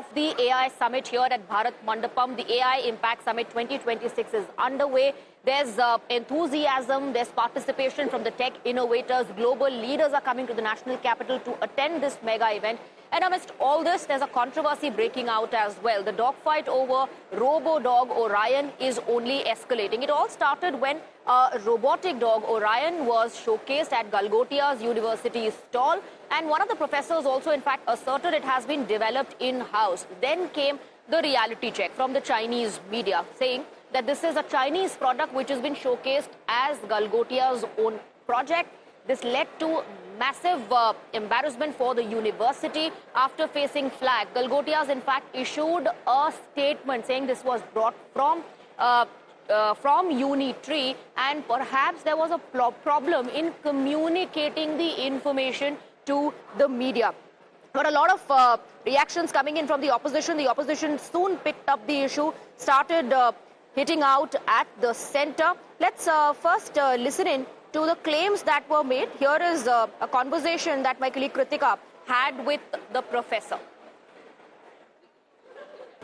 of the AI Summit here at Bharat Mandapam. The AI Impact Summit 2026 is underway. There's enthusiasm, there's participation from the tech innovators. Global leaders are coming to the national capital to attend this mega event. And amidst all this, there's a controversy breaking out as well. The dogfight over robodog Orion is only escalating. It all started when a robotic dog Orion was showcased at Galgotias University stall. And one of the professors also, in fact, asserted it has been developed in-house. Then came the reality check from the Chinese media saying that this is a Chinese product which has been showcased as Galgotias' own project. This led to massive embarrassment for the university after facing flag. Galgotias, in fact, issued a statement saying this was brought from I.N.D.I.A, and perhaps there was a problem in communicating the information to the media. But a lot of reactions coming in from the opposition. The opposition soon picked up the issue, started hitting out at the center. Let's first listen in to the claims that were made. Here is a conversation that my colleague Kritika had with the professor.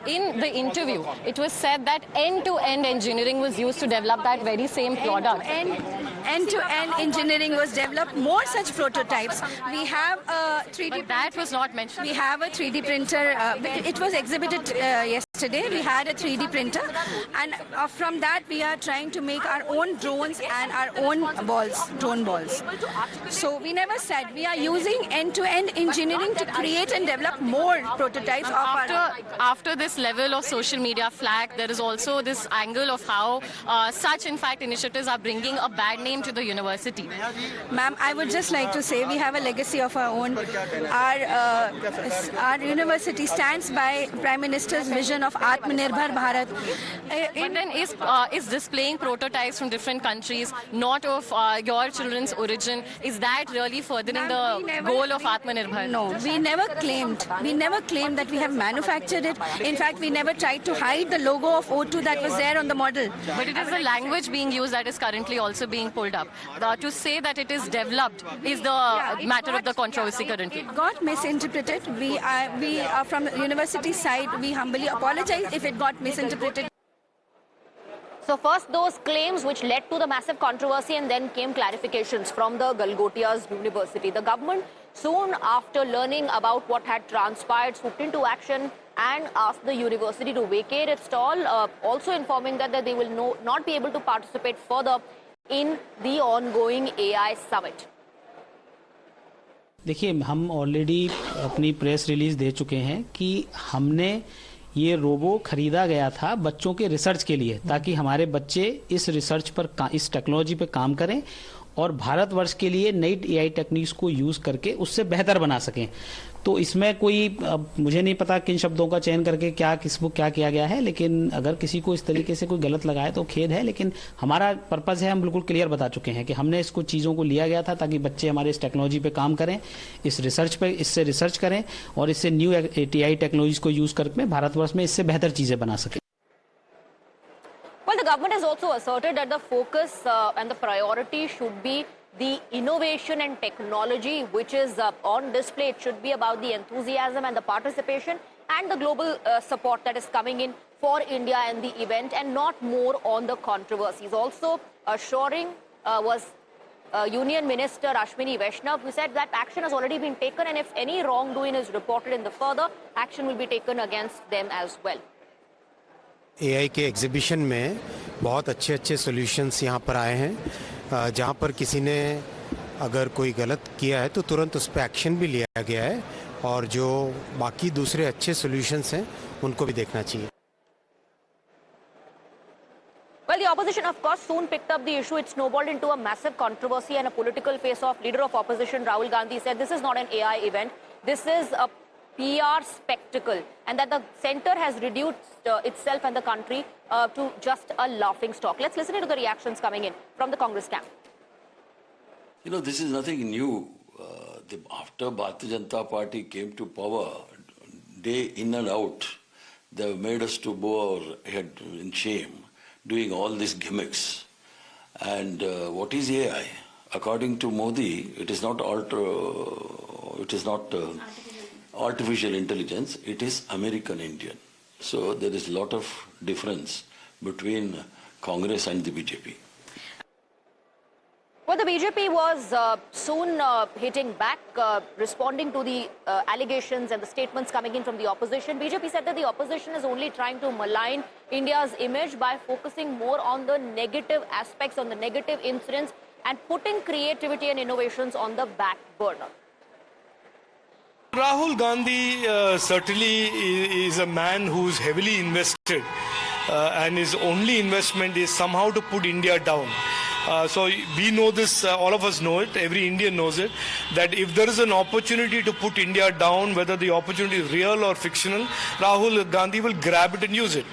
In the interview, it was said that end-to-end engineering was used to develop that very same product. End-to-end engineering was developed, more such prototypes. We have a 3D But that was not mentioned. We have a 3D printer. It was exhibited yesterday. We had a 3D printer, and from that we are trying to make our own drones and our own balls, drone balls. So we never said we are using end-to-end engineering to create and develop more prototypes of After this level of social media flag, there is also this angle of how such, in fact, initiatives are bringing a bad name to the university. Ma'am, I would just like to say we have a legacy of our own. Our university stands by Prime Minister's vision of Atmanirbhar Bharat. But then is displaying prototypes from different countries, not of your children's origin, is that really furthering the goal of Atmanirbhar? No, we never claimed. We never claimed that we have manufactured it. In fact, we never tried to hide the logo of O2 that was there on the model. But it is the language being used that is currently also being pulled up. To say that it is developed is the matter of the controversy currently. It got misinterpreted. We are from the university side, we humbly apologize if it got misinterpreted. So first those claims which led to the massive controversy, and then came clarifications from the Galgotias University. The government, soon after learning about what had transpired, swooped into action and asked the university to vacate its stall, also informing that they will not be able to participate further in the ongoing AI Summit. देखिए, हम already अपनी press release they चुके हैं कि हमने ये robo खरीदा गया था बच्चों के रिसर्च के लिए, ताकि हमारे बच्चे इस रिसर्च पर इस टेक्नोलॉजी पे काम करें और भारतवर्ष के लिए नई एआई टेक्निक्स को यूज करके उससे बेहतर बना सकें। तो इसमें कोई मुझे नहीं पता किन शब्दों का चयन करके किसको क्या किया गया है, लेकिन अगर किसी को इस तरीके से कोई गलत लगा है तो खेद है। लेकिन हमारा पर्पस है, हम बिल्कुल क्लियर बता चुके हैं कि हमने इसको चीज़ों को लिया गया था ताकि बच्चे हमारे इस टेक्नोलॉजी पे काम करें, इस रिसर्च पे इससे रिसर्च करें और इससे न्यू एआई टेक्नोलॉजीज को यूज करके भारतवर्ष में इससे बेहतर चीज़ें बना सकें। Well, the government has also asserted that the focus and the priority should be the innovation and technology which is on display. It should be about the enthusiasm and the participation and the global support that is coming in for India and the event, and not more on the controversies. Also assuring was Union Minister Ashwini Vaishnav, who said that action has already been taken, and if any wrongdoing is reported in the further, action will be taken against them as well. AI के exhibition में बहुत अच्छे solutions यहाँ पर आए हैं, जहाँ पर किसी ने अगर कोई गलत किया है तो तुरंत उस पर एक्शन भी लिया गया है, और जो बाकी दूसरे अच्छे सॉल्यूशंस हैं उनको भी देखना चाहिए। Well, the opposition, of course, soon picked up the issue. It snowballed into a massive controversy and a political face-off. Leader of opposition Rahul Gandhi said this is not an AI event. This is a PR spectacle, and that the center has reduced itself and the country to just a laughing stock. Let's listen to the reactions coming in from the Congress camp. You know, this is nothing new. After Bharatiya Janata Party came to power, day in and out, they made us to bow our head in shame, doing all these gimmicks. And what is AI? According to Modi, it is not artificial intelligence, it is American Indian. So there is a lot of difference between Congress and the BJP. Well, the BJP was soon hitting back, responding to the allegations and the statements coming in from the opposition. BJP said that the opposition is only trying to malign India's image by focusing more on the negative aspects, on the negative incidents, and putting creativity and innovations on the back burner. Rahul Gandhi certainly is a man who's heavily invested and his only investment is somehow to put India down. So we know this, all of us know it, every Indian knows it, that if there is an opportunity to put India down, whether the opportunity is real or fictional, Rahul Gandhi will grab it and use it.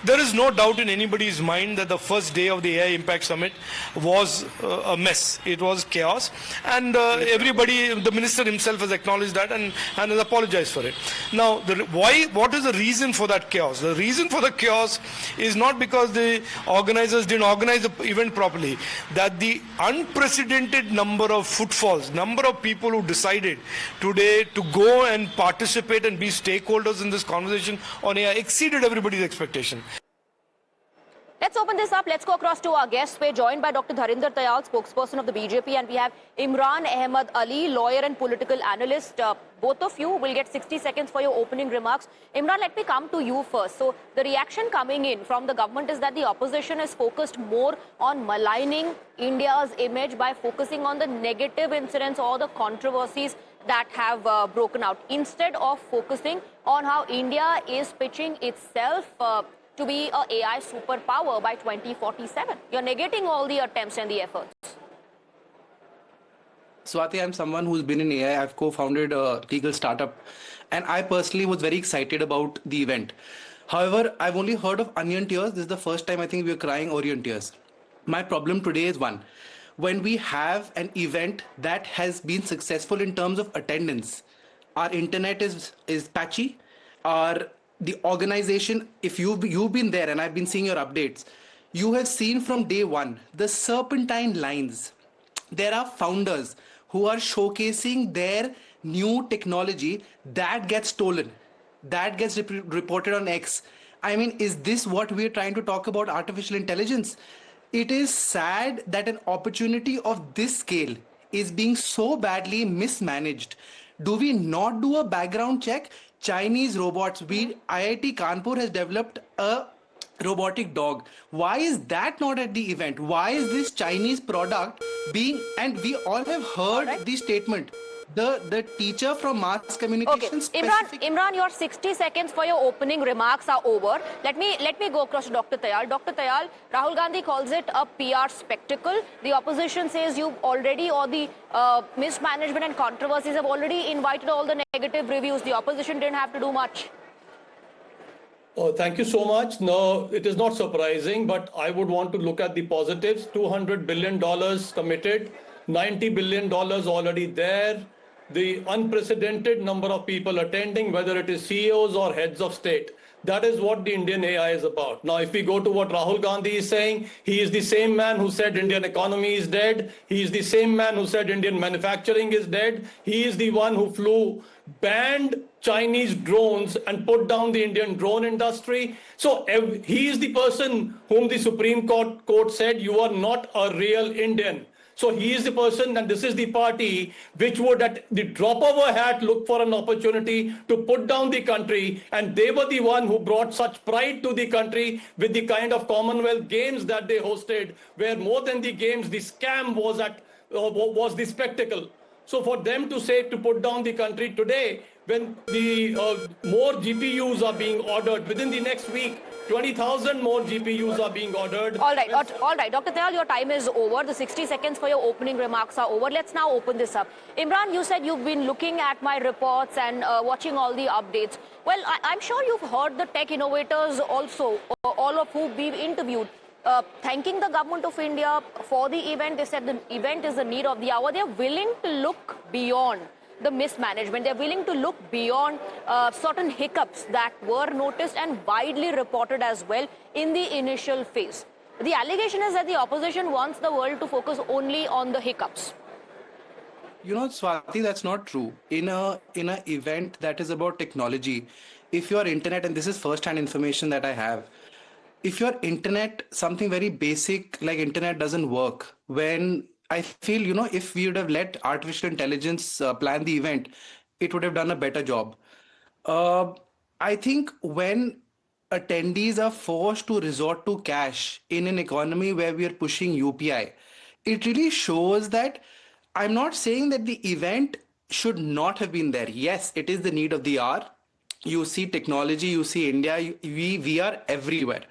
There is no doubt in anybody's mind that the first day of the AI Impact Summit was a mess. It was chaos. And everybody, the minister himself has acknowledged that and has apologized for it. Now, what is the reason for that chaos? The reason for the chaos is not because the organizers didn't organize the event properly. That the unprecedented number of footfalls, number of people who decided today to go and participate and be stakeholders in this conversation on AI exceeded everybody's expectation. Let's open this up. Let's go across to our guests. We're joined by Dr. I.N.D.I.A, spokesperson of the BJP, and we have Imran Ahmed Ali, lawyer and political analyst. Both of you will get 60 seconds for your opening remarks. Imran, let me come to you first. So the reaction coming in from the government is that the opposition is focused more on maligning India's image by focusing on the negative incidents or the controversies that have broken out, instead of focusing on how India is pitching itself to be an AI superpower by 2047. You're negating all the attempts and the efforts. Swati, I'm someone who's been in AI. I've co-founded a legal startup, and I personally was very excited about the event. However, I've only heard of onion tears. This is the first time I think we're crying onion tears. My problem today is one. When we have an event that has been successful in terms of attendance, our internet is patchy, the organization, if you've been there and I've been seeing your updates, you have seen from day one the serpentine lines. There are founders who are showcasing their new technology that gets stolen, that gets reported on X. I mean, is this what we're trying to talk about, artificial intelligence? It is sad that an opportunity of this scale is being so badly mismanaged. Do we not do a background check? Chinese robots, IIT Kanpur has developed a robotic dog. Why is that not at the event? Why is this Chinese product being, and we all have heard the statement, the teacher from mass communication. Okay, Imran, your 60 seconds for your opening remarks are over. Let me go across to Dr. Tayal. Dr. Tayal, Rahul Gandhi calls it a PR spectacle. The opposition says you've already, or the mismanagement and controversies have already invited all the negative reviews. The opposition didn't have to do much. Oh, thank you so much. No, it is not surprising, but I would want to look at the positives. $200 billion committed, $90 billion already there. The unprecedented number of people attending, whether it is CEOs or heads of state. That is what the Indian AI is about. Now, if we go to what Rahul Gandhi is saying, he is the same man who said Indian economy is dead. He is the same man who said Indian manufacturing is dead. He is the one who banned Chinese drones and put down the Indian drone industry. So he is the person whom the Supreme Court said, you are not a real Indian. So he is the person, and this is the party which would at the drop of a hat look for an opportunity to put down the country, and they were the one who brought such pride to the country with the kind of Commonwealth Games that they hosted, where more than the games, the scam was the spectacle. So for them to say to put down the country today, when the more GPUs are being ordered within the next week, 20,000 more GPUs are being ordered. All right. Dr. Tayal, your time is over. The 60 seconds for your opening remarks are over. Let's now open this up. Imran, you said you've been looking at my reports and watching all the updates. Well, I'm sure you've heard the tech innovators also, all of whom we've interviewed, thanking the government of India for the event. They said the event is the need of the hour. They're willing to look beyond the mismanagement. They're willing to look beyond certain hiccups that were noticed and widely reported as well in the initial phase. The allegation is that the opposition wants the world to focus only on the hiccups. You know, Swati, that's not true. In a event that is about technology, if your internet, and this is first-hand information that I have, if your internet, something very basic like internet doesn't work, when I feel, if we would have let artificial intelligence plan the event, it would have done a better job. Uh, I think when attendees are forced to resort to cash in an economy where we are pushing UPI, it really shows that I'm not saying that the event should not have been there. Yes, it is the need of the hour. You see technology, you see India, we are everywhere.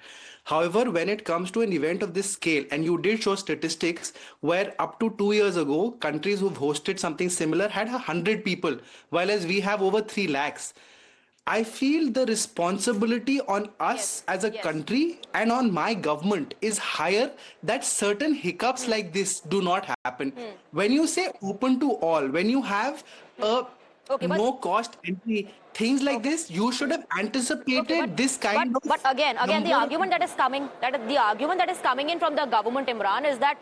However, when it comes to an event of this scale, and you did show statistics where up to 2 years ago, countries who've hosted something similar had 100 people, while as we have over 3 lakhs. I feel the responsibility on us as a country and on my government is higher that certain hiccups like this do not happen. When you say open to all, when you have a no cost entry, things like this, you should have anticipated this kind of. But again, the argument that is coming in from the government, Imran, is that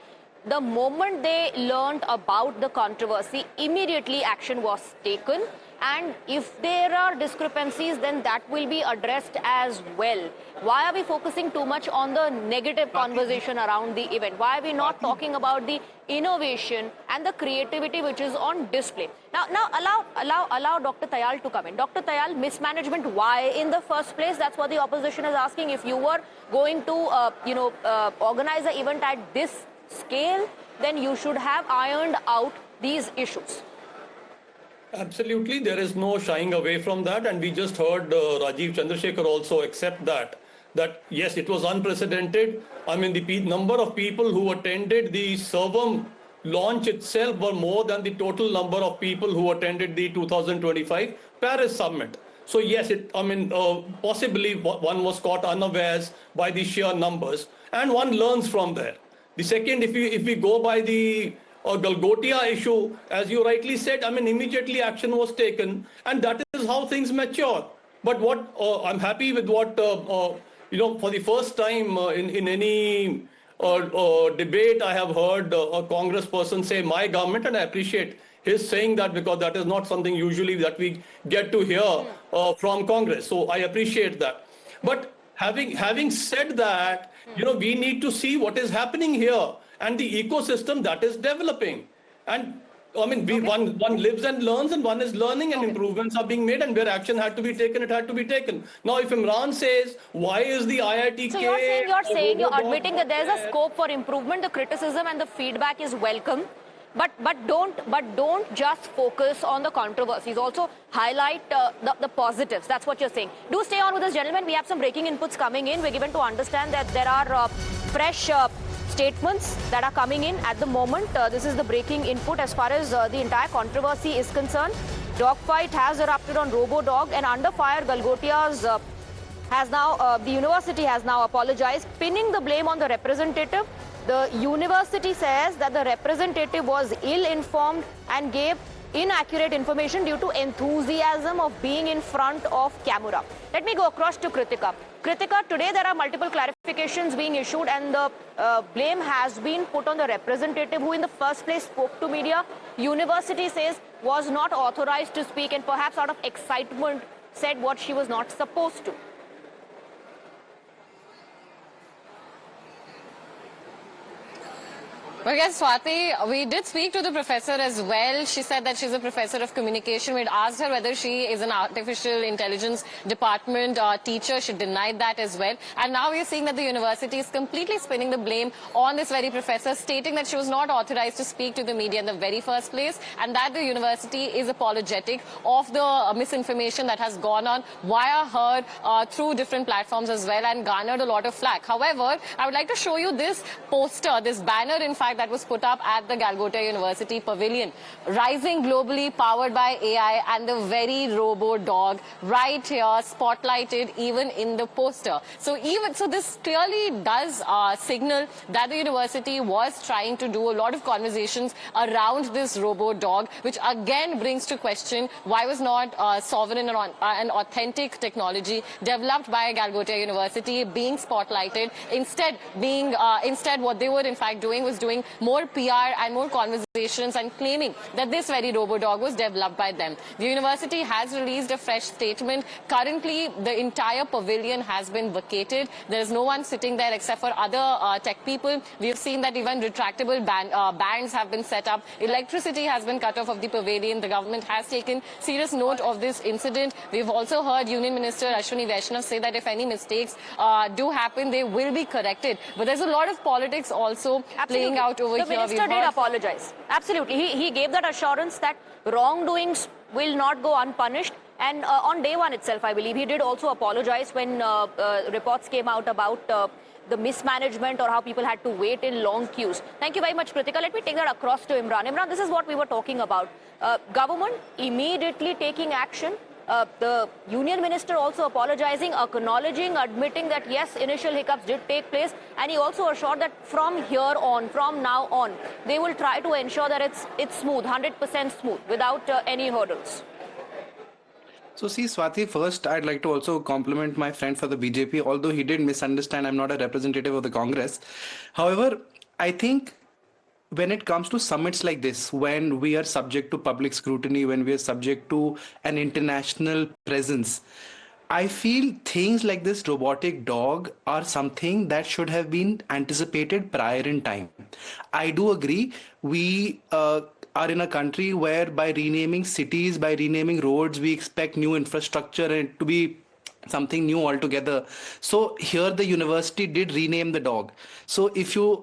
the moment they learned about the controversy, immediately action was taken. And if there are discrepancies, then that will be addressed as well. Why are we focusing too much on the negative conversation around the event? Why are we not talking about the innovation and the creativity which is on display? Now allow Dr. Tayal to come in. Dr. Tayal, mismanagement, why in the first place? That's what the opposition is asking. If you were going to, organize an event at this scale, then you should have ironed out these issues. Absolutely, there is no shying away from that, and we just heard Rajiv Chandrasekhar also accept that yes, it was unprecedented. I mean, the number of people who attended the server launch itself were more than the total number of people who attended the 2025 Paris summit. So yes, possibly one was caught unawares by the sheer numbers, and one learns from there. The second, if we go by the Galgotia issue, as you rightly said, immediately action was taken, and that is how things mature. But what I'm happy with what, for the first time in any debate, I have heard a congressperson say my government, and I appreciate his saying that, because that is not something usually that we get to hear from Congress. So I appreciate that. But having said that, we need to see what is happening here and the ecosystem that is developing. And one lives and learns, and one is learning, and improvements are being made, and where action had to be taken, it had to be taken. Now, if Imran says, why is the I.I.T.K... So you're admitting that there's a scope for improvement, the criticism and the feedback is welcome. But don't just focus on the controversies. Also highlight the positives. That's what you're saying. Do stay on with us, gentlemen. We have some breaking inputs coming in. We're given to understand that there are fresh statements that are coming in at the moment. This is the breaking input as far as the entire controversy is concerned. Dogfight has erupted on robodog, and under fire, Galgotias has now, the university has now apologized, pinning the blame on the representative. The university says that the representative was ill-informed and gave inaccurate information due to enthusiasm of being in front of camera. Let me go across to Kritika. Kritika, today there are multiple clarifications being issued, and the blame has been put on the representative who in the first place spoke to media. University says was not authorized to speak, and perhaps out of excitement said what she was not supposed to. Well, yes, Swati, we did speak to the professor as well. She said that she's a professor of communication. We'd asked her whether she is an artificial intelligence department teacher. She denied that as well. And now we're seeing that the university is completely spinning the blame on this very professor, stating that she was not authorized to speak to the media in the very first place, and that the university is apologetic of the misinformation that has gone on via her through different platforms as well, and garnered a lot of flack. However, I would like to show you this poster, this banner, in fact, that was put up at the Galgotias University Pavilion. Rising globally, powered by AI, and the very robodog right here, spotlighted even in the poster. So this clearly does signal that the university was trying to do a lot of conversations around this robodog, which again brings to question why was not sovereign and authentic technology developed by Galgotias University being spotlighted. Instead what they were in fact doing was doing more PR and more conversations and claiming that this very robodog was developed by them. The university has released a fresh statement. Currently, the entire pavilion has been vacated. There is no one sitting there except for other tech people. We have seen that even retractable bands have been set up. Electricity has been cut off of the pavilion. The government has taken serious note of this incident. We've also heard Union Minister Ashwini Vaishnav say that if any mistakes do happen, they will be corrected. But there's a lot of politics also playing out over here. The minister did apologize. Absolutely. He gave that assurance that wrongdoings will not go unpunished. And on day one itself, I believe, he did also apologize when reports came out about the mismanagement or how people had to wait in long queues. Thank you very much, Kritika. Let me take that across to Imran. Imran, this is what we were talking about. Government immediately taking action. The union minister also apologizing, acknowledging, admitting that yes, initial hiccups did take place, and he also assured that from here on, from now on, they will try to ensure that it's smooth, 100% smooth, without any hurdles. So see, Swati, first I'd like to also compliment my friend for the BJP, although he did misunderstand I'm not a representative of the Congress. However, I think when it comes to summits like this, when we are subject to public scrutiny, when we are subject to an international presence, I feel things like this robotic dog are something that should have been anticipated prior in time. I do agree. We are in a country where by renaming cities, by renaming roads, we expect new infrastructure and to be something new altogether. So here the university did rename the dog. So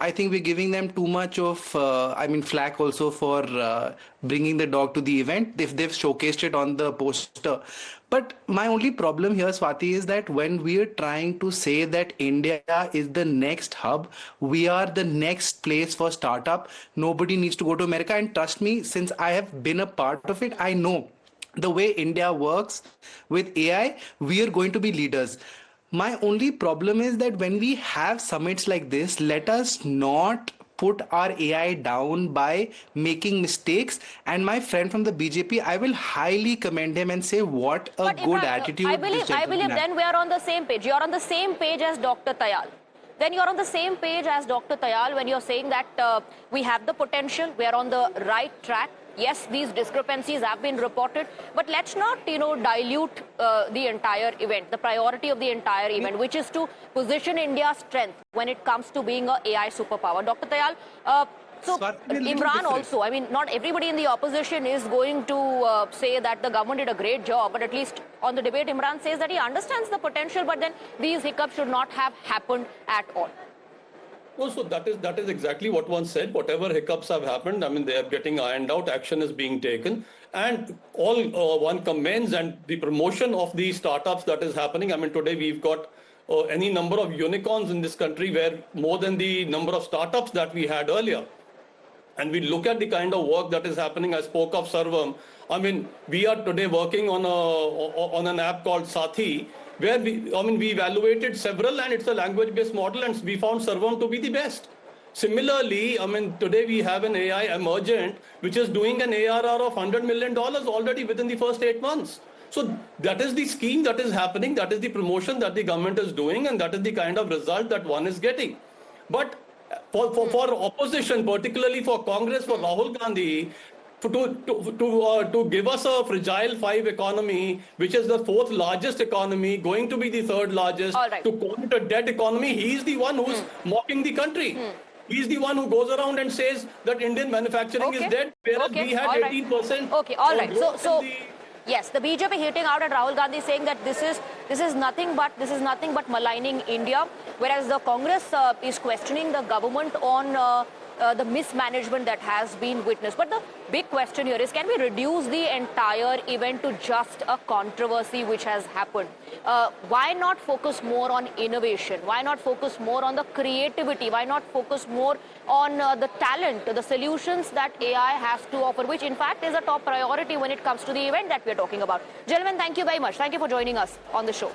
I think we're giving them too much of, flack also for bringing the dog to the event if they've showcased it on the poster. But my only problem here, Swati, is that when we're trying to say that India is the next hub, we are the next place for startup, nobody needs to go to America. And trust me, since I have been a part of it, I know the way India works with AI, we are going to be leaders. My only problem is that when we have summits like this, let us not put our AI down by making mistakes. And my friend from the BJP, I will highly commend him and say what a good attitude. I believe then we are on the same page. You're on the same page as Dr. Tayal. Then you're on the same page as Dr. Tayal when you're saying that we have the potential, we are on the right track. Yes, these discrepancies have been reported, but let's not, dilute the entire event, the priority of the entire event, which is to position India's strength when it comes to being an AI superpower. Dr. Tayal, so Imran also, not everybody in the opposition is going to say that the government did a great job, but at least on the debate, Imran says that he understands the potential, but then these hiccups should not have happened at all. No, so that is exactly what one said. Whatever hiccups have happened, they are getting ironed out. Action is being taken, and all one commends and the promotion of the startups that is happening. Today we've got any number of unicorns in this country, where more than the number of startups that we had earlier. And we look at the kind of work that is happening. I spoke of Sarvam. We are today working on an app called Sathi, where we evaluated several, and it's a language-based model, and we found Sarvam to be the best. Similarly, today we have an AI emergent, which is doing an ARR of $100 million already within the first 8 months. So that is the scheme that is happening, that is the promotion that the government is doing, and that is the kind of result that one is getting. But for opposition, particularly for Congress, for Rahul Gandhi, to give us a fragile 5 economy, which is the 4th largest economy, going to be the 3rd largest, to call it a dead economy, he's the one who's mocking the country. He's the one who goes around and says that Indian manufacturing is dead, whereas we had 18%. Okay, all right. So yes, the BJP hitting out at Rahul Gandhi, saying that this is nothing but maligning India, whereas the Congress is questioning the government on the mismanagement that has been witnessed. But the big question here is, can we reduce the entire event to just a controversy which has happened? Why not focus more on innovation? Why not focus more on the creativity? Why not focus more on the talent, the solutions that AI has to offer, which in fact is a top priority when it comes to the event that we're talking about? Gentlemen, thank you very much. Thank you for joining us on the show.